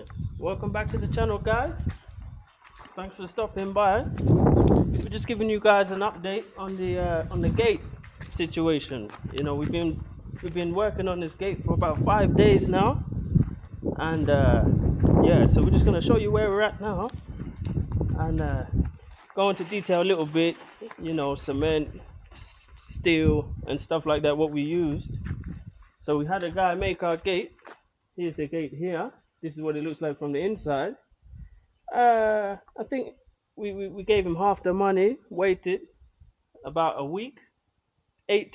Right. Welcome back to the channel, guys. Thanks for stopping by. We're just giving you guys an update on the gate situation. You know, we've been working on this gate for about 5 days now, and yeah, so we're just gonna show you where we're at now, and go into detail a little bit. You know, cement, steel, and stuff like that. What we used. So we had a guy make our gate. Here's the gate here. This is what it looks like from the inside. I think we gave him half the money, waited about a week, 8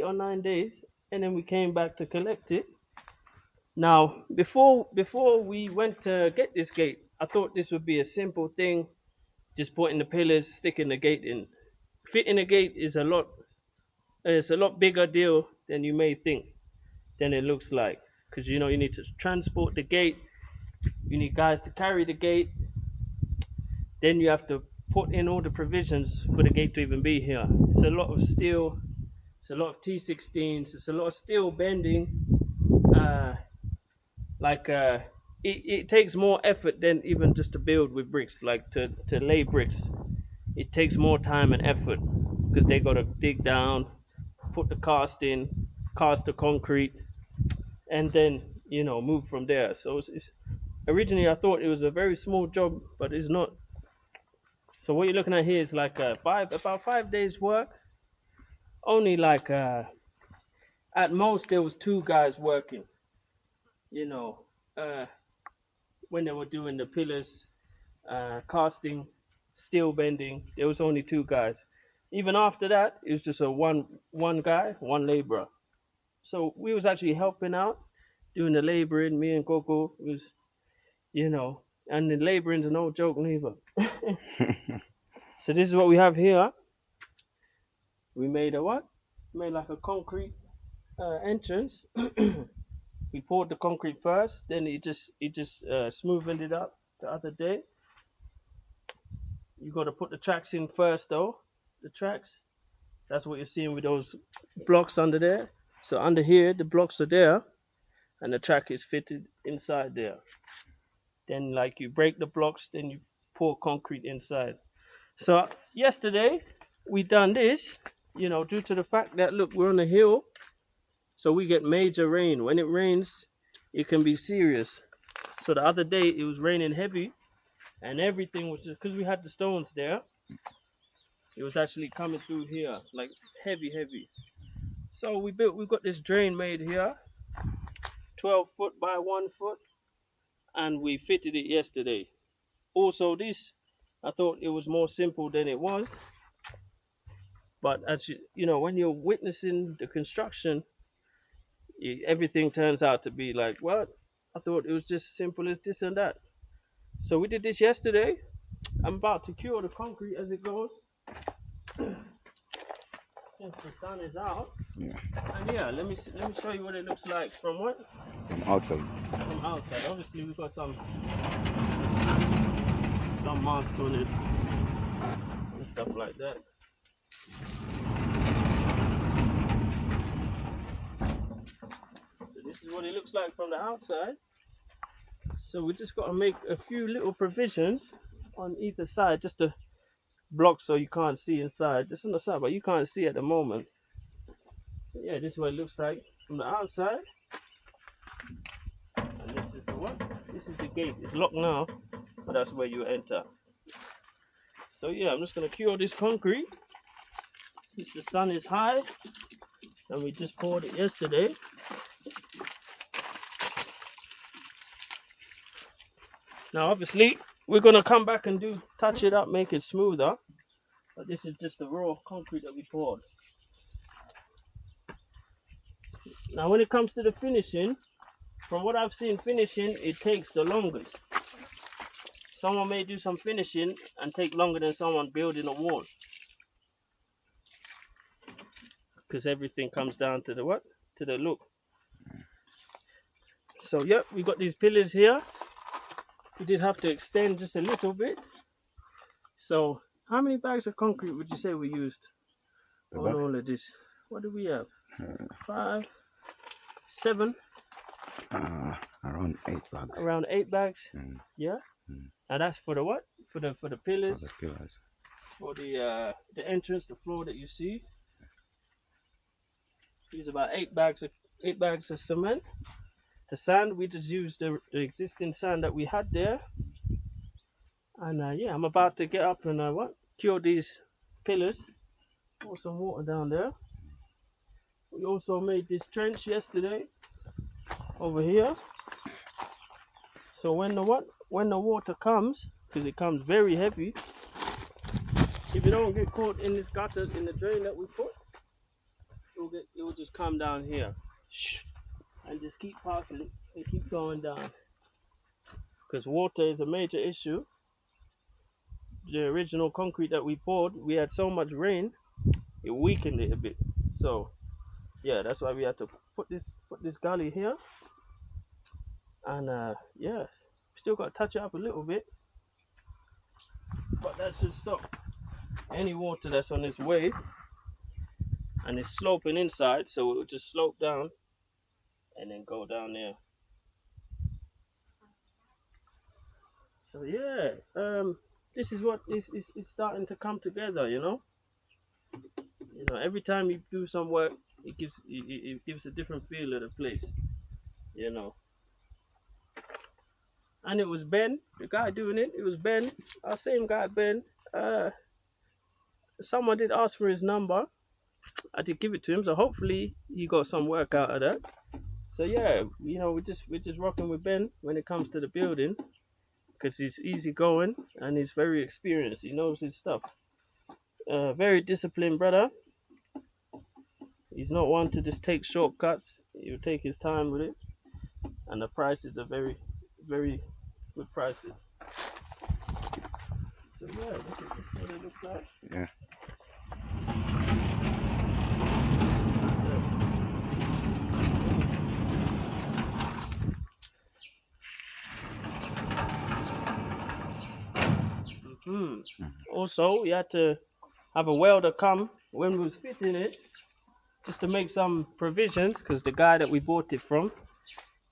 or 9 days, and then we came back to collect it. Now, before we went to get this gate, I thought this would be a simple thing, just putting the pillars, sticking the gate in. Fitting a gate is it's a lot bigger deal than you may think, than it looks like, because you know you need to transport the gate. You need guys to carry the gate. Then you have to put in all the provisions for the gate to even be here. It's a lot of steel. It's a lot of T16s. It's a lot of steel bending. It takes more effort than even just to build with bricks. Like to lay bricks, it takes more time and effort because they got to dig down, put the cast in, cast the concrete, and then move from there. So it's originally I thought it was a very small job, but it's not. So what you're looking at here is like about 5 days work. Only like at most there was 2 guys working. You know, when they were doing the pillars, casting, steel bending, there was only 2 guys. Even after that, it was just a one guy, one laborer. So we was actually helping out, doing the laboring. Me and Coco was, and the laboring's no joke neither. So this is what we have here. We made a what? Made like a concrete entrance. We poured the concrete first, then it just smoothened it up the other day. You got to put the tracks in first, though. The tracks. That's what you're seeing with those blocks under there. So under here, the blocks are there, and the track is fitted inside there. Then, like, you break the blocks, then you pour concrete inside. So yesterday we done this, due to the fact that look, we're on a hill, so we get major rain. When it rains, it can be serious. So the other day it was raining heavy, and everything was just because we had the stones there. It was actually coming through here like heavy. So we've got this drain made here, 12 foot by 1 foot, and we fitted it yesterday. Also, this I thought it was more simple than it was. But as when you're witnessing the construction, everything turns out to be like, well, I thought it was just simple as this and that. So we did this yesterday. I'm about to cure the concrete as it goes. Since the sun is out. Yeah. And yeah, let me show you what it looks like from what? From outside. From outside. Obviously we've got some marks on it and stuff like that. So this is what it looks like from the outside. So we just got to make a few little provisions on either side just to block so you can't see inside. Just on the side, but you can't see at the moment. So yeah, this is what it looks like from the outside. And this is the what? This is the gate. It's locked now, but that's where you enter. So yeah, I'm just gonna cure this concrete since the sun is high, and we just poured it yesterday. Now obviously we're gonna come back and touch it up, make it smoother. But this is just the raw concrete that we poured. Now when it comes to the finishing, from what I've seen finishing, it takes the longest. Someone may do some finishing and take longer than someone building a wall. Because everything comes down to the what? To the look. So yep, we got these pillars here. We did have to extend just a little bit. So how many bags of concrete would you say we used on all of this? What do we have? 5, 7. Around 8 bags. Around 8 bags. Yeah. Mm. And that's for the what? For the For pillars, the pillars. for the entrance, the floor that you see. Use about 8 bags of cement. The sand, we just use the existing sand that we had there. And yeah, I'm about to get up and cure these pillars. Pour some water down there. We also made this trench yesterday over here. So when the water comes, because it comes very heavy, if you don't get caught in this gutter in the drain that we put, it will just come down here and just keep passing and keep going down. Because water is a major issue. The original concrete that we poured, we had so much rain, it weakened it a bit. So yeah, that's why we had to put this gully here. And yeah, still got to touch it up a little bit, but that should stop any water that's on its way. And it's sloping inside, so it will just slope down and then go down there. So yeah, this is what is starting to come together. Every time you do some work, it gives a different feel of the place. And it was Ben, the guy doing it. It was Ben, our same guy, Ben. Someone did ask for his number. I did give it to him, so hopefully he got some work out of that. So yeah, we're just rocking with Ben when it comes to the building, because he's easygoing and he's very experienced. He knows his stuff. Very disciplined brother. He's not one to just take shortcuts. He'll take his time with it, and the prices are very, very good prices. So yeah, this is what it looks like. Yeah. Also, we had to have a welder come when we was fitting it, just to make some provisions, because the guy that we bought it from,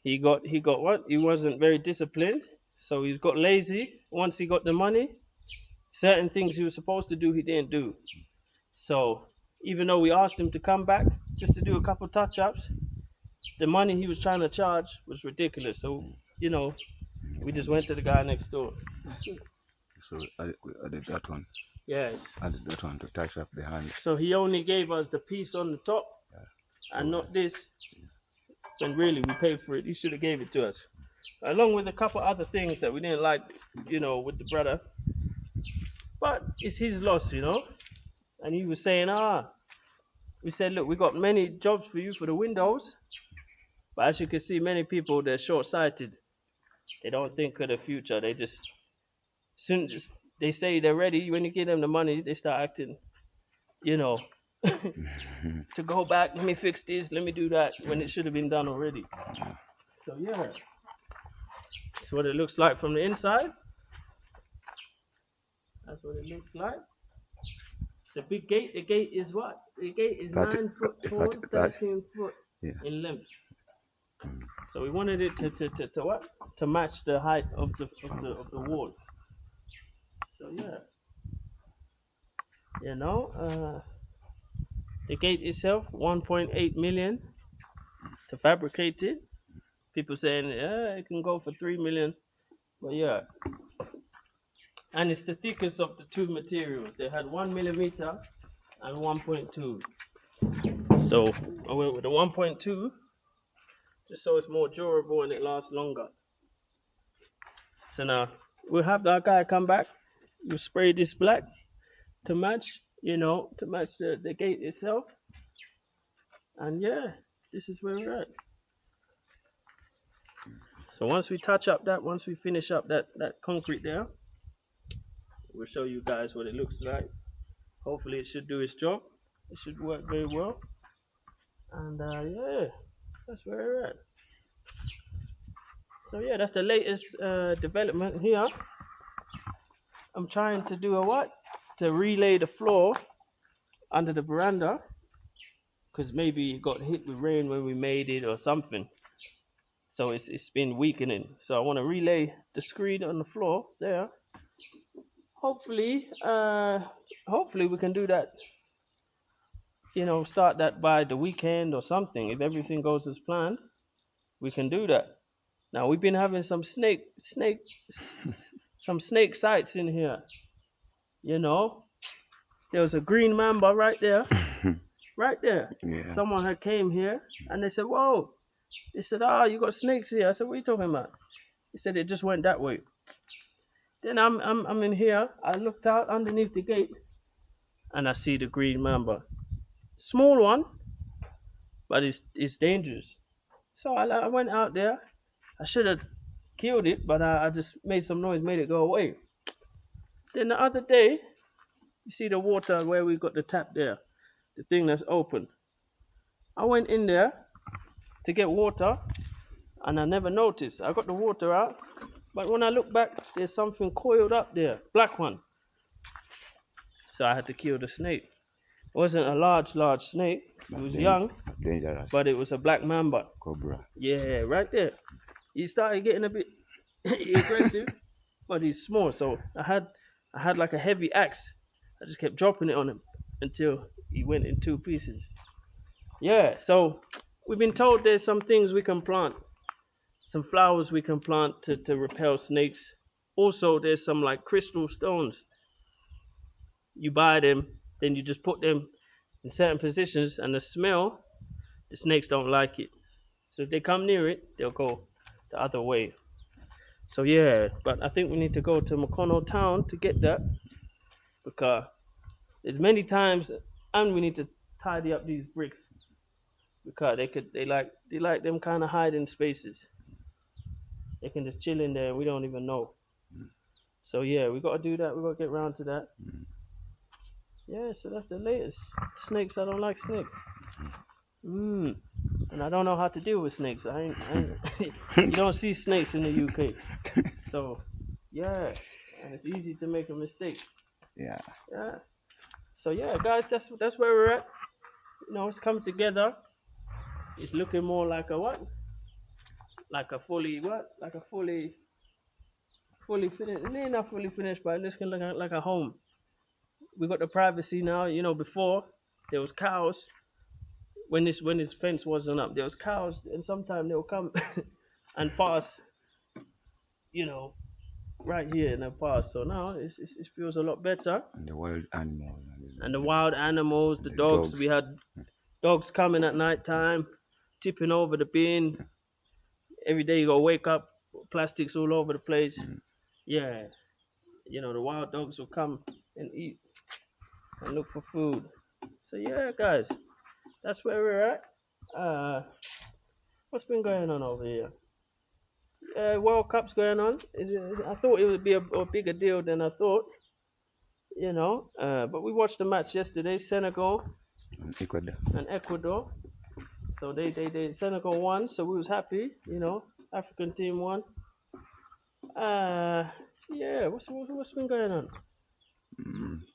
he got what? He wasn't very disciplined, so he got lazy. Once he got the money, certain things he was supposed to do, he didn't do. So even though we asked him to come back just to do a couple touch-ups, the money he was trying to charge was ridiculous. So we just went to the guy next door. So I did that one. Yes. I did that one to touch up the hand. So he only gave us the piece on the top, and not this. And really, we paid for it. He should have gave it to us, along with a couple other things that we didn't like, with the brother. But it's his loss, And he was saying, we said, look, we got many jobs for you for the windows, but as you can see, many people, they're short-sighted. They don't think of the future. They just they say they're ready. When you give them the money, they start acting, to go back. Let me fix this. Let me do that, when it should have been done already. So yeah, that's what it looks like from the inside. That's what it looks like. It's a big gate. The gate is what? The gate is 9 foot tall, 13 foot in length. So we wanted it to what? To match the height of the wall. So yeah, the gate itself, 1.8 million to fabricate it. People saying it can go for 3 million, but yeah. And it's the thickest of the two materials. They had 1 millimeter and 1.2. So I went with the 1.2, just so it's more durable and it lasts longer. So now we'll have that guy come back. We'll spray this black to match, the gate itself. And yeah, this is where we're at. So once we finish up that concrete there, we'll show you guys what it looks like. Hopefully it should do its job. It should work very well. And yeah, that's where we're at. So yeah, that's the latest development here. I'm trying to do to relay the floor under the veranda, because maybe it got hit with rain when we made it or something. so it's been weakening. So I want to relay the screen on the floor there. Hopefully, hopefully we can do that. Start that by the weekend or something. If everything goes as planned, we can do that. Now we've been having some snake sights in here. You know, there was a green mamba right there, right there. Yeah. Someone had came here and they said, "Whoa!" They said, "Ah, you got snakes here." I said, "What are you talking about?" He said, "It just went that way." Then I'm in here. I looked out underneath the gate and I see the green mamba, small one, but it's dangerous. So I went out there. I should have killed it, but I just made some noise, made it go away. Then the other day, you see the water where we got the tap there, the thing that's open. I went in there to get water, and I never noticed. I got the water out, but when I look back, there's something coiled up there, black one. So I had to kill the snake. It wasn't a large snake. It was young, Dangerous. but it was a black mamba. Cobra. Yeah, right there. He started getting a bit aggressive, but he's small. So I had like a heavy axe. I just kept dropping it on him until he went in two pieces. Yeah, so we've been told there's some things we can plant, some flowers we can plant to repel snakes. Also, there's some like crystal stones. You buy them, then you just put them in certain positions, and the snakes don't like it. So if they come near it, they'll go the other way. So yeah, but I think we need to go to Makono town to get that because there's many times, and we need to tidy up these bricks because they like them kind of hiding spaces. They can just chill in there and we don't even know. So yeah, we got to do that. We got to get round to that. Yeah, so that's the latest. Snakes, I don't like snakes. And I don't know how to deal with snakes. You don't see snakes in the UK. So yeah, and it's easy to make a mistake. Yeah. Yeah. So yeah, guys, that's where we're at. It's coming together. It's looking more like a what? Like a fully what? Like a fully finished. It ain't not fully finished, but it's looking like a home. We got the privacy now. Before there was cows. When this fence wasn't up, there was cows, and sometimes they'll come and pass. Right here in the pass. So now it feels a lot better. And the wild animals. And the wild animals, the dogs. We had dogs coming at night time, tipping over the bin. Every day you go wake up, plastics all over the place. Yeah, the wild dogs will come and eat and look for food. So yeah, guys, that's where we're at. What's been going on over here? World Cup's going on. I thought it would be a bigger deal than I thought. But we watched the match yesterday, Senegal And Ecuador. and Ecuador. So they Senegal won, so we was happy. African team won. Yeah. What's been going on?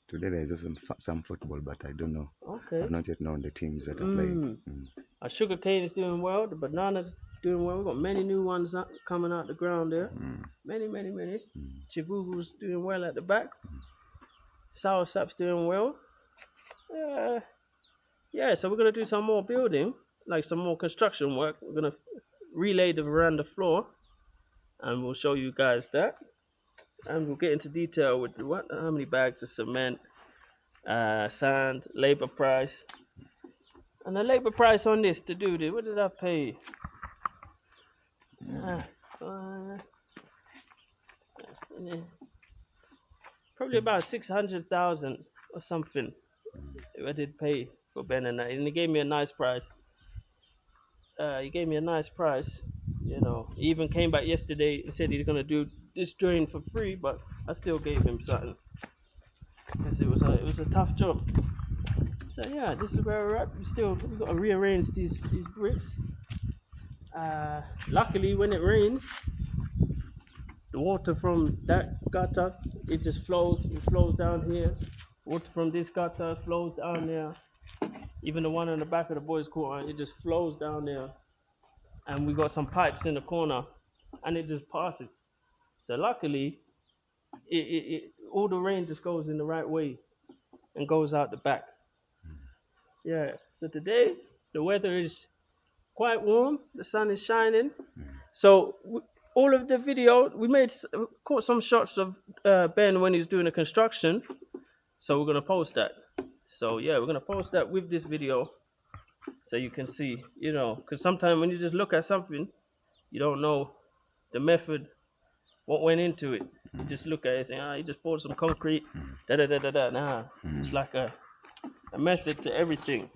Today there is also some football, but I don't know. Okay. I've not yet known the teams that are playing. Our sugarcane is doing well. The bananas doing well. We've got many new ones coming out the ground there. Many. Chivuvu's doing well at the back. Sour sap's doing well. Yeah, so we're gonna do some more building, like some more construction work. We're gonna relay the veranda floor, and we'll show you guys that. And we'll get into detail with how many bags of cement, sand, labor price. And the labor price on this to do this, what did I pay? Probably about 600,000 or something. I did pay for Ben and he gave me a nice price. He gave me a nice price. He even came back yesterday and said he's gonna do this drain for free, but I still gave him something because it was a tough job. So yeah, this is where we're at. We got to rearrange these bricks. Luckily, when it rains, the water from that gutter it just flows. It flows down here. Water from this gutter flows down there. Even the one in the back of the boys' quarter, it just flows down there and we got some pipes in the corner, and it just passes. So luckily, all the rain just goes in the right way and goes out the back. Yeah. So today the weather is quite warm. The sun is shining. So all of the video we made, caught some shots of Ben when he's doing the construction. So we're gonna post that. So yeah, we're gonna post that with this video, so you can see, because sometimes when you just look at something, you don't know the method, what went into it. You just look at it, and you just poured some concrete, da da da da da. Nah, it's like a method to everything.